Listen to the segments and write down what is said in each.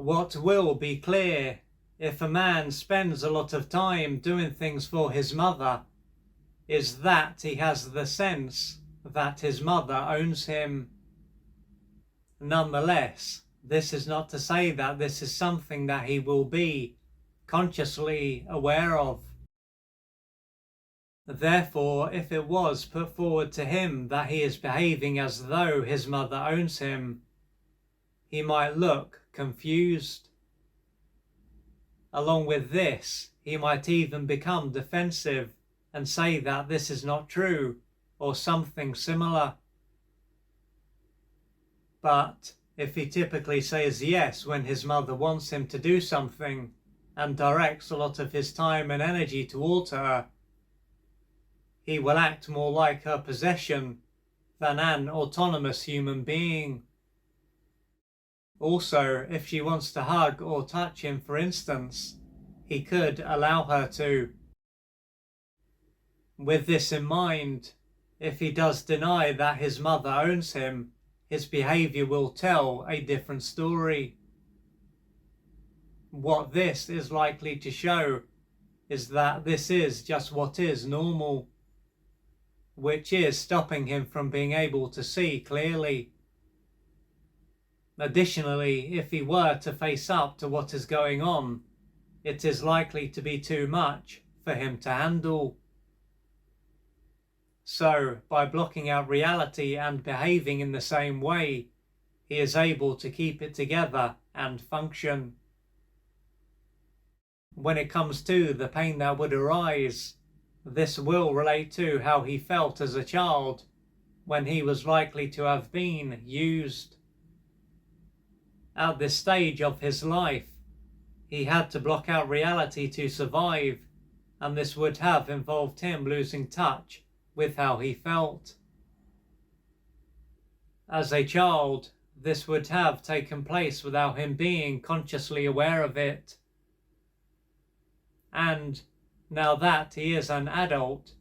What will be clear if a man spends a lot of time doing things for his mother is that he has the sense that his mother owns him. Nonetheless, this is not to say that this is something that he will be consciously aware of. Therefore, if it was put forward to him that he is behaving as though his mother owns him, he might look confused. Along with this, he might even become defensive and say that this is not true or something similar. But if he typically says yes when his mother wants him to do something and directs a lot of his time and energy toward her, he will act more like her possession than an autonomous human being. Also, if she wants to hug or touch him, for instance, he could allow her to. With this in mind, if he does deny that his mother owns him, his behavior will tell a different story. What this is likely to show is that this is just what is normal, which is stopping him from being able to see clearly. Additionally, if he were to face up to what is going on, it is likely to be too much for him to handle. So, by blocking out reality and behaving in the same way, he is able to keep it together and function. When it comes to the pain that would arise, this will relate to how he felt as a child when he was likely to have been used. At this stage of his life, he had to block out reality to survive, and this would have involved him losing touch with how he felt. As a child, this would have taken place without him being consciously aware of it. And now that he is an adult,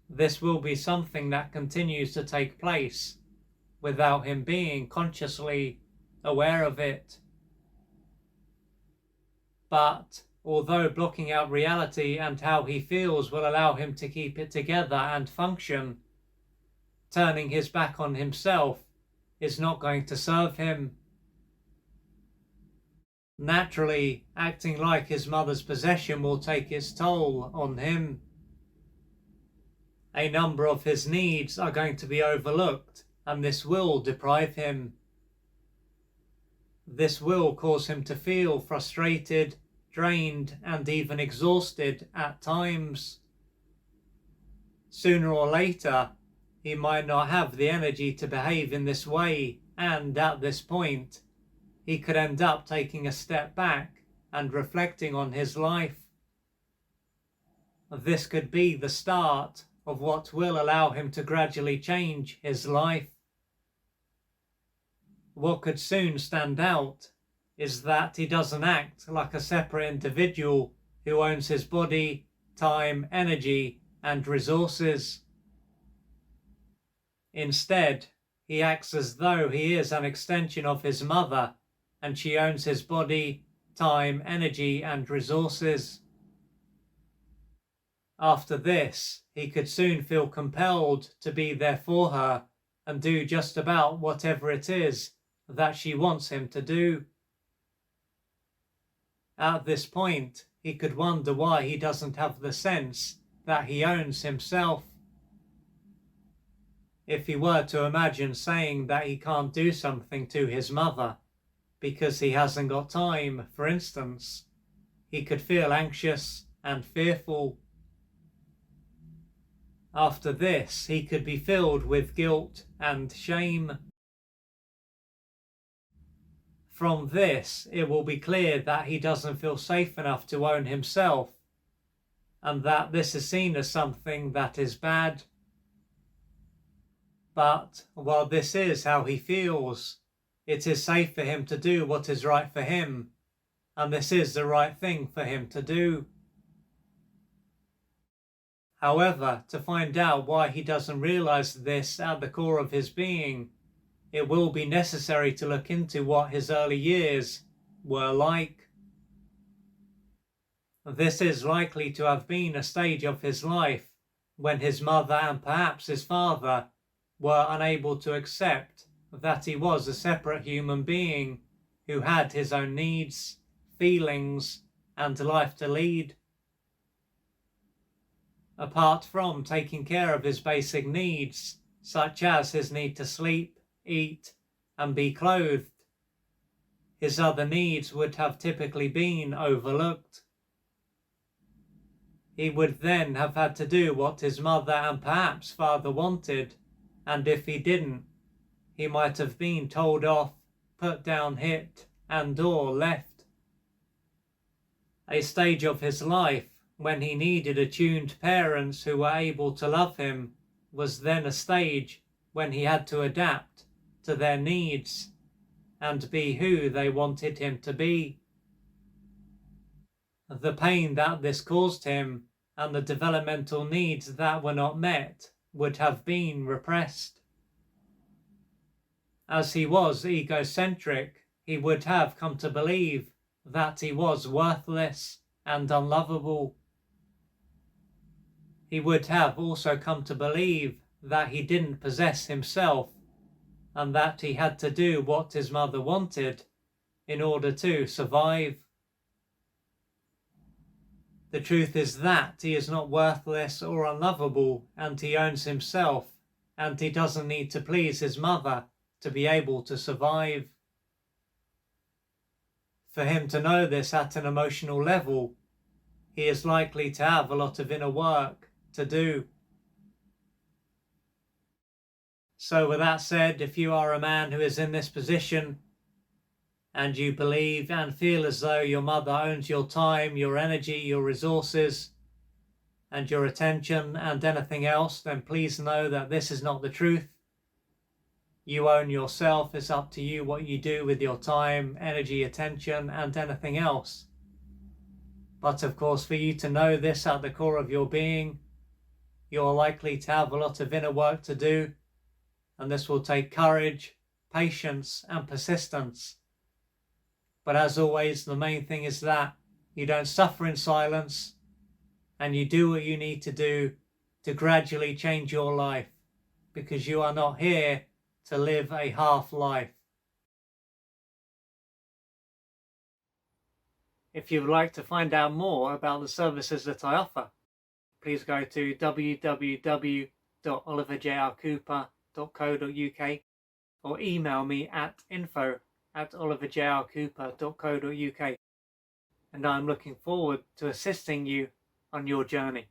this will be something that continues to take place without him being consciously aware of it. But although blocking out reality and how he feels will allow him to keep it together and function, turning his back on himself is not going to serve him. Naturally, acting like his mother's possession will take its toll on him. A number of his needs are going to be overlooked, and this will deprive him. This will cause him to feel frustrated, drained, and even exhausted at times. Sooner or later, he might not have the energy to behave in this way, and at this point, he could end up taking a step back and reflecting on his life. This could be the start of what will allow him to gradually change his life. What could soon stand out is that he doesn't act like a separate individual who owns his body, time, energy, and resources. Instead, he acts as though he is an extension of his mother, and she owns his body, time, energy, and resources. After this, he could soon feel compelled to be there for her and do just about whatever it is that she wants him to do. At this point, he could wonder why he doesn't have the sense that he owns himself. If he were to imagine saying that he can't do something to his mother because he hasn't got time, for instance, he could feel anxious and fearful. After this, he could be filled with guilt and shame. From this, it will be clear that he doesn't feel safe enough to own himself, and that this is seen as something that is bad. But while this is how he feels, it is safe for him to do what is right for him, and this is the right thing for him to do. However, to find out why he doesn't realize this at the core of his being, it will be necessary to look into what his early years were like. This is likely to have been a stage of his life when his mother and perhaps his father were unable to accept that he was a separate human being who had his own needs, feelings, and life to lead. Apart from taking care of his basic needs, such as his need to sleep, eat, and be clothed, his other needs would have typically been overlooked. He would then have had to do what his mother and perhaps father wanted, and if he didn't, he might have been told off, put down, hit, and/or left. A stage of his life when he needed attuned parents who were able to love him was then a stage when he had to adapt to their needs and be who they wanted him to be. The pain that this caused him and the developmental needs that were not met would have been repressed. As he was egocentric, he would have come to believe that he was worthless and unlovable. He would have also come to believe that he didn't possess himself and that he had to do what his mother wanted in order to survive. The truth is that he is not worthless or unlovable, and he owns himself, and he doesn't need to please his mother to be able to survive. For him to know this at an emotional level, he is likely to have a lot of inner work to do. So with that said, if you are a man who is in this position and you believe and feel as though your mother owns your time, your energy, your resources, and your attention and anything else, then please know that this is not the truth. You own yourself. It's up to you what you do with your time, energy, attention, and anything else. But of course, for you to know this at the core of your being, you're likely to have a lot of inner work to do, and this will take courage, patience, and persistence. But as always, the main thing is that you don't suffer in silence and you do what you need to do to gradually change your life, because you are not here to live a half life. If you'd like to find out more about the services that I offer, please go to www.oliverjrcooper.co.uk or email me at info@oliverjrcooper.co.uk, and I'm looking forward to assisting you on your journey.